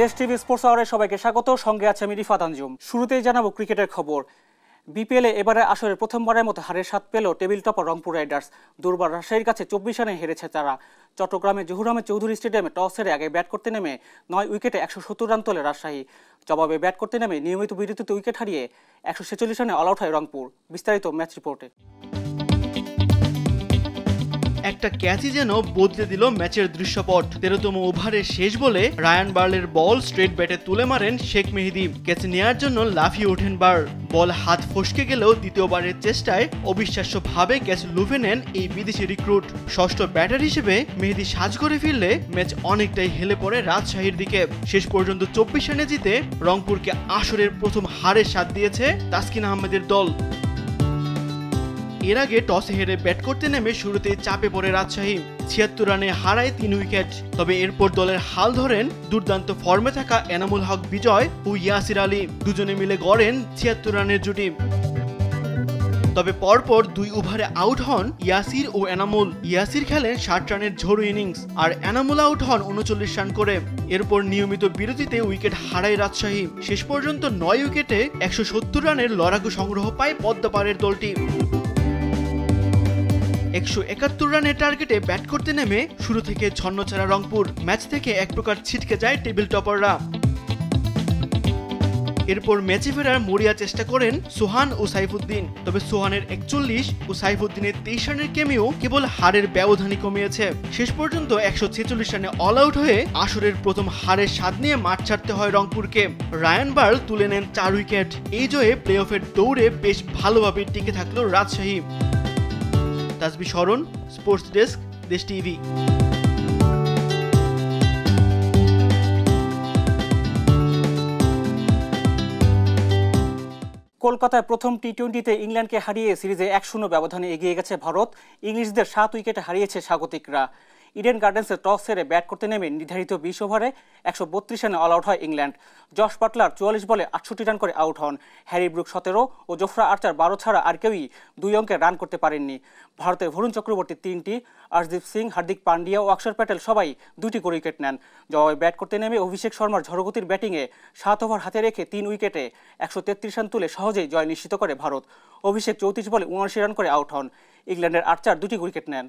দেশ TV sports আওয়ারে সবাইকে স্বাগত। সঙ্গে আছে আমি রিফাত আঞ্জুম। শুরুতেই জানাবো ক্রিকেটের খবর। বিপিএলে এবারে আসরে প্রথমবারের মতো হারের স্বাদ পেল টেবিল টপার রংপুর রাইডার্স। দুর্বার রাজশাহীর কাছে 24 রানে হেরেছে তারা। চট্টগ্রামে জহুর আহমেদ চৌধুরী স্টেডিয়ামে টস হেরে আগে ব্যাট করতে নেমে 9 উইকেটে 170 রান তোলে রাজশাহী। জবাবে ব্যাট করতে নেমে নিয়মিত বিরতিতে উইকেট হারিয়ে 146 রানে অল আউট হয় রংপুর। বিস্তারিত ম্যাচ রিপোর্টে। একটা ক্যাচই যেন বদলে দিল ম্যাচের দৃশ্যপট। 13তম ওভারের শেষ বলে রায়ান বার্লের বল স্ট্রেট ব্যাটে তুলে মারেন শেখ মেহেদী। ক্যাচ নেওয়ার জন্য লাফিয়ে ওঠেন বার্ল। বল হাত ফসকে গেলেও দ্বিতীয়বারের চেষ্টায় অবিশ্বাস্যভাবে ক্যাচ লুফে নেন এই বিদেশি রিক্রুট। ষষ্ঠ ব্যাটার হিসেবে মেহেদী সাজ করে ফিরলে ম্যাচ অনেকটাই হেলে পড়ে রাজশাহীর দিকে। শেষ পর্যন্ত 24 রানে জিতে রংপুরকে আসরের প্রথম হারের স্বাদ দিয়েছে তাসকিন আহমেদের দল। এর আগে টসে হেরে ব্যাট করতে নেমে শুরুতেই চাপে পড়ে রাজশাহী। 76 রানে হারায় 3 উইকেট। তবে এরপর দলের হাল ধরেন দুর্দান্ত ফর্মে থাকা এনামুল হক বিজয় ও ইয়াসির আলী। দুজনে মিলে গড়েন 76 রানের জুটি। তবে পরপর 2 ওভারে আউট হন ইয়াসির ও এনামুল। ইয়াসির খেলেন 60 রানের ঝড়ো ইনিংস আর এনামুল আউট হন 39 রান করে। এরপর নিয়মিত বিরতিতে উইকেট হারায় রাজশাহী। শেষ পর্যন্ত 9 উইকেটে 170 রানের লড়াকু সংগ্রহ পায় পদ্মাপাড়ের দলটি। 171 রানের টার্গেটে ব্যাট করতে নেমে শুরু থেকে ছন্নছাড়া রংপুর। ম্যাচ থেকে এক প্রকার ছিটকে যায় টেবিল টপাররা। এরপর ম্যাচে ফেরার মরিয়া চেষ্টা করেন সোহান ও সাইফুদ্দিন। তবে সোহানের 41 ও সাইফুদ্দিনের 23 রানের কেমিও কেবল হারের ব্যবধানই কমিয়েছে। শেষ পর্যন্ত 146 রানে অল আউট হয়ে আসরের প্রথম হারের স্বাদ নিয়ে মাঠ ছাড়তে হয় রংপুরকে। রায়ান বার্ল তুলে নেন 4 উইকেট। এই জয়ে প্লে অফের দৌড়ে বেশ ভালোভাবে টিকে থাকলো রাজশাহী। তাসবি শরণ, স্পোর্টস ডেস্ক, দেশ টিভি। কলকাতায় প্রথম টি-20তে ইংল্যান্ডকে হারিয়ে সিরিজে 1-0 ব্যবধানে এগিয়ে গেছে ভারত। ইংলিশদের 7 উইকেটে হারিয়েছে স্বাগতিকরা। ইডেন গার্ডেন্সে টস হেরে ব্যাট করতে নেমে নির্ধারিত 20 ওভারে 132 রানে অল আউট হয় ইংল্যান্ড। জশ বাটলার 44 বলে 68 রান করে আউট হন। হ্যারি ব্রুক 17 ও জোফরা আর্চার 12 ছাড়া আর কেউই 2 অঙ্কের রান করতে পারেননি। ভারতের বরুণ চক্রবর্তী 3টি, আর্শদীপ সিং, হার্দিক পান্ডিয়া ও অক্ষর প্যাটেল সবাই 2টি করে উইকেট নেন। জবাবে ব্যাট করতে নেমে অভিষেক শর্মার ঝড়গতির ব্যাটিংয়ে 7 ওভার হাতে রেখে 3 উইকেটে 133 রান তুলে সহজেই জয় নিশ্চিত করে ভারত। অভিষেক 34 বলে 79 রান করে আউট হন। ইংল্যান্ডের আর্চার 2টি উইকেট নেন।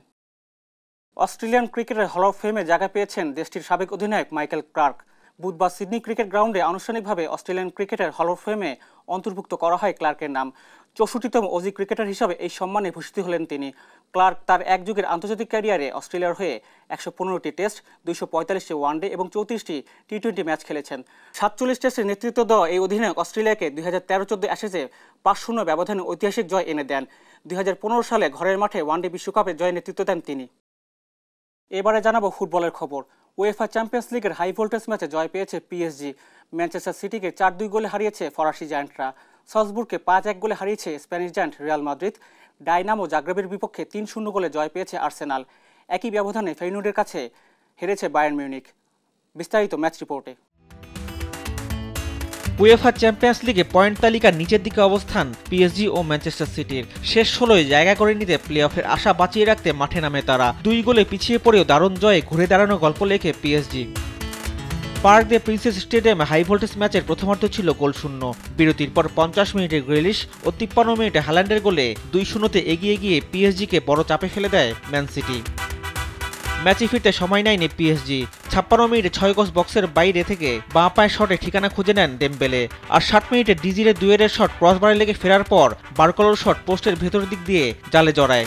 অস্ট্রেলিয়ান ক্রিকেটের হল অফ ফেমে জায়গা পেয়েছেন দেশটির সাবেক অধিনায়ক মাইকেল ক্লার্ক। বুধবার সিডনি ক্রিকেট গ্রাউন্ডে আনুষ্ঠানিকভাবে অস্ট্রেলিয়ান ক্রিকেটের হল অফ ফেমে অন্তর্ভুক্ত করা হয় ক্লার্কের নাম। 64তম অজি ক্রিকেটার হিসাবে এই সম্মানে ভূষিত হলেন তিনি। ক্লার্ক তার এক যুগের আন্তর্জাতিক ক্যারিয়ারে অস্ট্রেলিয়ার হয়ে 115টি টেস্ট, 245টি ওয়ানডে এবং 34টি টি-20 ম্যাচ খেলেছেন। 47 টেস্টের নেতৃত্ব দেওয়া এই অধিনায়ক অস্ট্রেলিয়াকে 2013-14 অ্যাশেজে 5-0 ব্যবধানে ঐতিহাসিক জয় এনে দেন। 2015 সালে ঘরের মাঠে ওয়ানডে বিশ্বকাপে জয় নেতৃত্ব দেন তিনি। এবারে জানাবো ফুটবলের খবর। উয়েফা চ্যাম্পিয়ন্স লিগের হাই ভোল্টেজ ম্যাচে জয় পেয়েছে পিএসজি। ম্যানচেস্টার সিটিকে 4-2 গোলে হারিয়েছে ফরাসি জায়ান্টরা। সালজবুর্গকে 5-1 গোলে হারিয়েছে Spanish giant Real Madrid. Dinamo জাগ্রেবের বিপক্ষে 3-0 গোলে জয় পেয়েছে আর্সেনাল। একই ব্যবধানে ফেইনুর্ডের কাছে হেরেছে বায়ার্ন মিউনিখ। বিস্তারিত ম্যাচ রিপোর্টে। উয়েফা চ্যাম্পিয়ন্স লিগে পয়েন্ট তালিকার নিচের দিকে অবস্থান পিএসজি ও ম্যানচেস্টার সিটির। শেষ 16য় জায়গা করে নিতে প্লে অফের আশা বাঁচিয়ে রাখতে মাঠে নামে তারা। 2 গোলে পিছিয়ে পড়েও দারুণ জয়ে ঘুরে দাঁড়ানো গল্প লেখে পিএসজি। পার্ক দে প্রিন্সেস স্টেডিয়ামে হাই ভোল্টেজ ম্যাচের প্রথমার্ধ ছিল গোলশূন্য। বিরতির পর 50 মিনিটে গ্রিলিশ ও 53 মিনিটে হ্যালান্ডের গোলে 2-0 এগিয়ে গিয়ে পিএসজিকে বড় চাপে ফেলে দেয় ম্যান সিটি। ম্যাচে ফিরতে সময় নেয়নি পিএসজি। 56 মিনিটে 6 গজ বক্সের বাইরে থেকে বাঁ পায়ের শটে ঠিকানা খুঁজে নেন ডেমবেলে। আর 60 মিনিটে ডিজিরে দুয়ের শট ক্রসবারে লেগে ফেরার পর বার্কলোর শট পোস্টের ভেতর দিক দিয়ে জালে জড়ায়।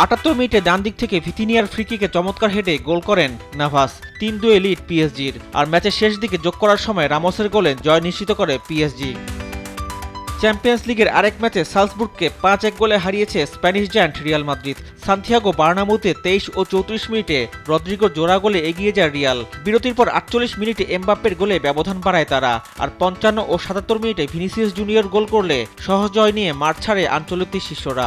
78 মিনিটে ডান দিক থেকে ভিতিনিয়ার ফ্রিকিকে চমৎকার হেডে গোল করেন নাভাস। 3-2 লিড পিএসজির। আর ম্যাচের শেষ দিকে যোগ করার সময় রামোসের গোলে জয় নিশ্চিত করে পিএসজি। চ্যাম্পিয়ন্স লিগের আরেক ম্যাচে সালজবুর্গকে 5-1 গোলে হারিয়েছে Spanish giant Real Madrid. Santiago বার্নামুতে 23 ও 34 মিনিটে রদ্রিগোর জোড়া গোলে এগিয়ে যায় রিয়াল। বিরতির পর 48 মিনিটে এমবাপ্পের গোলে ব্যবধান বাড়ায় তারা। আর 55 ও 77 মিনিটে ভিনিসিয়াস জুনিয়র গোল করলে সহজ জয় নিয়ে মাঠ ছাড়ে আঞ্চলিক শিষ্যরা।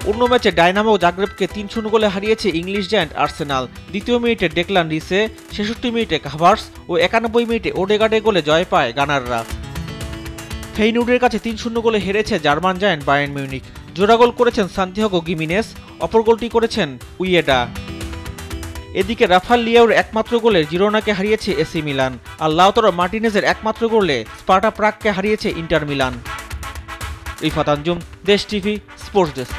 অন্য ম্যাচে ডাইনামো জাগ্রেবকে 3-0 গোলে হারিয়েছে ইংলিশ জায়ান্ট আর্সেনাল। দ্বিতীয় মিনিটে ডেকলান রিসে, 66 মিনিটে কাভার্স ও 91 মিনিটে ওডেগার্ডের গোলে জয় পায় গানাররা। ফেইনুর্ডের কাছে 3-0 গোলে হেরেছে জার্মান জায়ান্ট বায়ার্ন মিউনিখ। জোড়া গোল করেছেন সান্তিয়াগো গিমিনেস, অপর গোলটি করেছেন উইয়েডা। এদিকে রাফাল লিয়াওর একমাত্র গোলে জিরোনাকে হারিয়েছে এসি মিলান, আর লাউতারো মার্টিনেজের একমাত্র গোলে স্পার্টা প্রাগকে হারিয়েছে ইন্টার মিলান। রিফাত আঞ্জুম, দেশ TV, sports desk.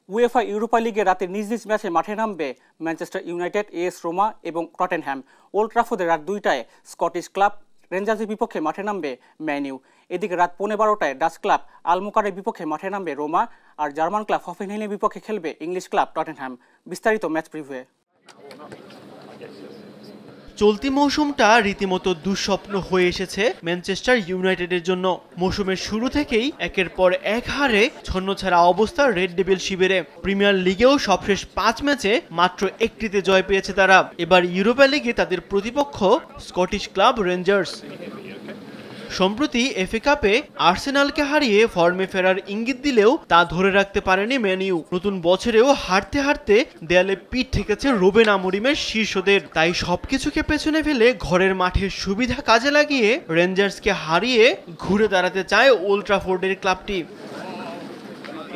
UEFA Europa লিগে রাতে নিজ নিজ ম্যাচে মাঠে নামবে ম্যানচেস্টার ইউনাইটেড, এএস রোমা এবং টটেনহ্যাম। ওল্ড ট্রাফোর্ডে রাত 2টায় স্কটিশ ক্লাব রেঞ্জার্সের বিপক্ষে মাঠে নামবে ম্যান ইউ। এদিকে রাত 12:15টায় ডাচ ক্লাব আলমোকারের বিপক্ষে মাঠে নামবে রোমা, আর জার্মান ক্লাব হফেনহেইমের বিপক্ষে খেলবে ইংলিশ ক্লাব টটেনহ্যাম। বিস্তারিত ম্যাচ প্রিভিউয়ে। চলতি মৌসুমটা রীতিমতো দুঃস্বপ্ন হয়ে এসেছে ম্যানচেস্টার ইউনাইটেডের জন্য। মৌসুমের শুরু থেকেই একের পর এক হারে ছন্নছাড়া অবস্থা রেড ডেভিল শিবিরে। প্রিমিয়ার লিগেও সবশেষ 5 ম্যাচে মাত্র একটিতে জয় পেয়েছে তারা। এবার ইউরোপা লিগে তাদের প্রতিপক্ষ স্কটিশ ক্লাব রেঞ্জার্স। সম্প্রতি এফএ কাপে আর্সেনালকে হারিয়ে ফর্মে ফেরার ইঙ্গিত দিলেও তা ধরে রাখতে পারেনি ম্যান ইউ। নতুন বছরেও হারতে হারতে দেয়ালে পিঠ ঠেকেছে রুবেন আমোরিমের শীর্ষদের। তাই সবকিছুকে পেছনে ফেলে ঘরের মাঠের সুবিধা কাজে লাগিয়ে রেঞ্জার্সকে হারিয়ে ঘুরে দাঁড়াতে চায় ওল্ড ট্রাফোর্ডের ক্লাবটি।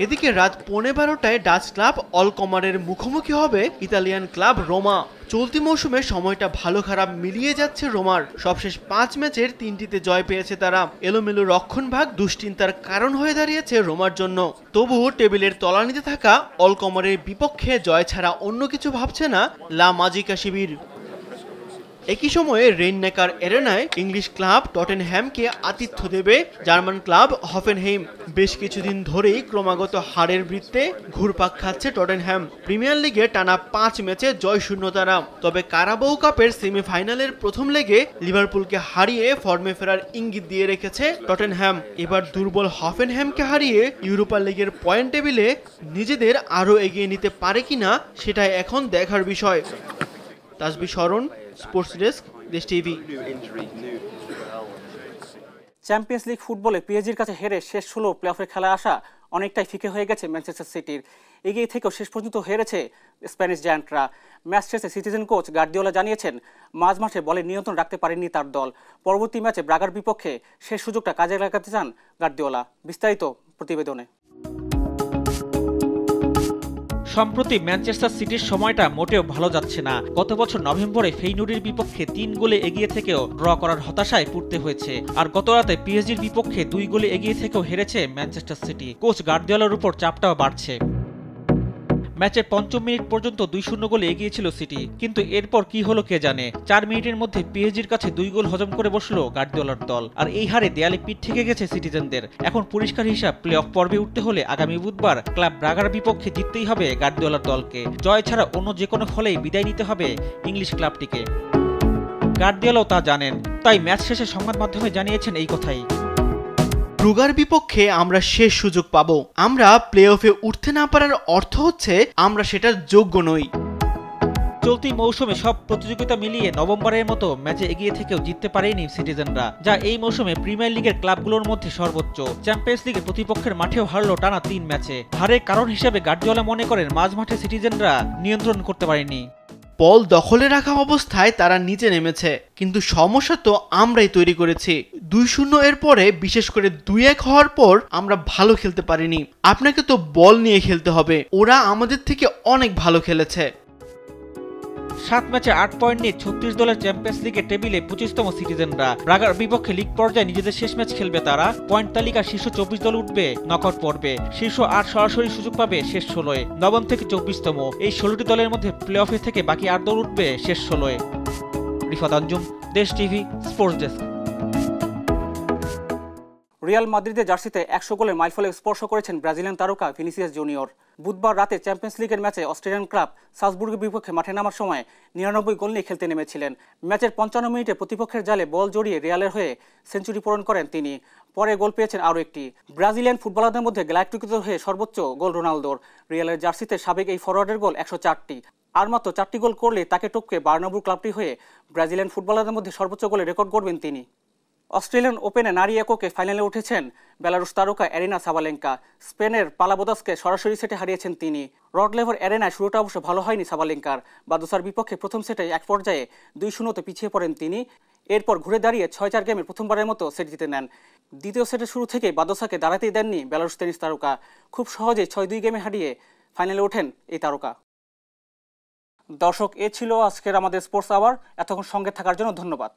এদিকে রাত 12:15টায় ডাচ ক্লাব অলকমারের মুখোমুখি হবে ইতালিয়ান ক্লাব রোমা। চলতি মৌসুমে সময়টা ভালো খারাপ মিলিয়ে যাচ্ছে রোমার। সবশেষ 5 ম্যাচের 3টিতে জয় পেয়েছে তারা। এলোমেলো রক্ষণভাগ দুশ্চিন্তার কারণ হয়ে দাঁড়িয়েছে রোমার জন্য। তবুও টেবিলের তলানিতে থাকা অলকমারের বিপক্ষে জয় ছাড়া অন্য কিছু ভাবছে না লা মাজিকা শিবির। একই সময়ে রেইন-নেকার এরেনায় ইংলিশ ক্লাব টটেনহ্যামকে আতিথ্য দেবে জার্মান ক্লাব হফেনহেইম। বেশ কিছুদিন ধরেই ক্রমাগত হারের বৃত্তে ঘুরপাক খাচ্ছে টটেনহ্যাম। প্রিমিয়ার লিগে টানা 5 ম্যাচে জয় শূন্য তারা। তবে কারাবাও কাপের সেমিফাইনালের প্রথম লেগে লিভারপুলকে হারিয়ে ফর্মে ফেরার ইঙ্গিত দিয়ে রেখেছে টটেনহ্যাম। এবার দুর্বল হফেনহ্যামকে হারিয়ে ইউরোপা লিগের পয়েন্ট টেবিলে নিজেদের আরও এগিয়ে নিতে পারে কিনা সেটাই এখন দেখার বিষয়। তাসবি শরণ, স্পোর্টস ডেস্ক, দেশ টিভি। চ্যাম্পিয়ন্স লিগ ফুটবলে পিএসজির কাছে হেরে শেষ 16 প্লে-অফের খেলায় আসা অনেকটাই ফিকে হয়ে গেছে ম্যানচেস্টার সিটির। এগিয়ে থেকেও শেষ পর্যন্ত হেরেছে স্প্যানিশ জায়ান্টরা। ম্যাচ শেষে সিটিজেন কোচ গার্দিওলা জানিয়েছেন মাঝ মাঠে বলে নিয়ন্ত্রণ রাখতে পারেননি তার দল। পরবর্তী ম্যাচে ব্রাগার বিপক্ষে শেষ সুযোগটা কাজে লাগাতে চান গার্দিওলা। বিস্তারিত প্রতিবেদনে। সম্প্রতি ম্যানচেস্টার সিটির সময়টা মোটেও ভালো যাচ্ছে না। গত বছর নভেম্বরে ফেইনুর্ডের বিপক্ষে 3 গোলে এগিয়ে থেকেও ড্র করার হতাশায় পড়তে হয়েছে। আর গত রাতে পিএসজির বিপক্ষে 2 গোলে এগিয়ে থেকেও হেরেছে ম্যানচেস্টার সিটি। কোচ গার্দিওলার উপর চাপটাও বাড়ছে। ম্যাচের 5ম মিনিট পর্যন্ত 2-0 গোলে এগিয়ে ছিল সিটি, কিন্তু এরপর কি হলো কে জানে। 4 মিনিটের মধ্যে পিএসজির কাছে 2 গোল হজম করে বসলো গার্দিওলার দল। আর এই হারে দেয়ালে পিঠ ঠেকে গেছে সিটিজেনদের। এখন পরিষ্কার হিসাব, প্লে অফ পর্বে উঠতে হলে আগামী বুধবার ক্লাব ব্রাগার বিপক্ষে জিততেই হবে গার্দিওলার দলকে। জয় ছাড়া অন্য যে কোনো ফলেই বিদায় নিতে হবে ইংলিশ ক্লাবটিকে। গার্দিওলাও তা জানেন, তাই ম্যাচ শেষে সংবাদ মাধ্যমে জানিয়েছেন এই কথাই। ব্রুগার বিপক্ষে আমরা শেষ সুযোগ পাবো। আমরা প্লে অফে উঠতে না পারার অর্থ হচ্ছে আমরা সেটার যোগ্য নই। চলতি মৌসুমে সব প্রতিযোগিতা মিলিয়ে নভেম্বরের মতো ম্যাচে এগিয়ে থেকেও জিততে পারেনি সিটিজেনরা, যা এই মৌসুমে প্রিমিয়ার লিগের ক্লাবগুলোর মধ্যে সর্বোচ্চ। চ্যাম্পিয়ন্স লিগে প্রতিপক্ষের মাঠেও হারলো টানা 3 ম্যাচে। হারের কারণ হিসেবে গার্দিওলা মনে করেন মাঝ মাঠে সিটিজেনরা নিয়ন্ত্রণ করতে পারেনি। বল দখলে রাখা অবস্থায় তারা নিচে নেমেছে, কিন্তু সমস্যা তো আমরাই তৈরি করেছি। 2-0 এর পরে, বিশেষ করে 2-1 হওয়ার পর আমরা ভালো খেলতে পারিনি। আপনাকে তো বল নিয়ে খেলতে হবে। ওরা আমাদের থেকে অনেক ভালো খেলেছে। 7 ম্যাচে 8 পয়েন্ট নিয়ে 36 দলের চ্যাম্পিয়ন্স লিগের টেবিলে 25তম সিটিজেনরা। ব্রাগার বিপক্ষে লিগ পর্যায়ে নিজেদের শেষ ম্যাচ খেলবে তারা। পয়েন্ট তালিকার শীর্ষ 24 দল উঠবে নকআউট পর্বে। শীর্ষ 8 সরাসরি সুযোগ পাবে শেষ 16-এ। নবম থেকে 24তম এই 16টি দলের মধ্যে প্লে অফে থেকে বাকি 8 দল উঠবে শেষ 16-এ। রিফাত আঞ্জুম, দেশ টিভি, স্পোর্টস ডেস্ক। রিয়াল মাদ্রিদের জার্সিতে 100 গোলের মাইলফলক স্পর্শ করেছেন ব্রাজিলিয়ান তারকা ভিনিসিয়াস জুনিয়র। বুধবার রাতে চ্যাম্পিয়ন্স লিগের ম্যাচে অস্ট্রেলিয়ান ক্লাব সালজবুর্গের বিপক্ষে মাঠে নামার সময় 99 গোল নিয়ে খেলতে নেমেছিলেন। ম্যাচের 55 মিনিটে প্রতিপক্ষের জালে বল জড়িয়ে রিয়ালের হয়ে সেঞ্চুরি পূরণ করেন তিনি। পরে গোল পেয়েছেন আরও একটি। ব্রাজিলিয়ান ফুটবলারদের মধ্যে গ্যালাক্টিকোদের হয়ে সর্বোচ্চ গোল রোনালদোর। রিয়ালের জার্সিতে সাবেক এই ফরওয়ার্ডের গোল 104টি। আর মাত্র 4টি গোল করলে তাকে টপকে বার্নাব্যু ক্লাবটি হয়ে ব্রাজিলিয়ান ফুটবলারদের মধ্যে সর্বোচ্চ গোলের রেকর্ড গড়বেন তিনি। অস্ট্রেলিয়ান ওপেনে নারী এককে ফাইনালে উঠেছেন বেলারুশ তারকা এরিনা সাবালেঙ্কা। স্পেনের পালাবোদাসকে সরাসরি সেটে হারিয়েছেন তিনি। রড লেভার এরেনায় শুরুটা অবশ্য ভালো হয়নি সাবালেঙ্কার। বাদোসার বিপক্ষে প্রথম সেটে এক পর্যায়ে 2-0 পিছিয়ে পড়েন তিনি। এরপর ঘুরে দাঁড়িয়ে 6-4 গেমে প্রথমবারের মতো সেট জিতে নেন। দ্বিতীয় সেটের শুরু থেকেই বাদোসাকে দাঁড়াতেই দেননি বেলারুশ টেনিস তারকা। খুব সহজেই 6-2 গেমে হারিয়ে ফাইনালে ওঠেন এই তারকা। দর্শক, এ ছিল আজকের আমাদের স্পোর্টস আওয়ার। এতক্ষণ সঙ্গে থাকার জন্য ধন্যবাদ।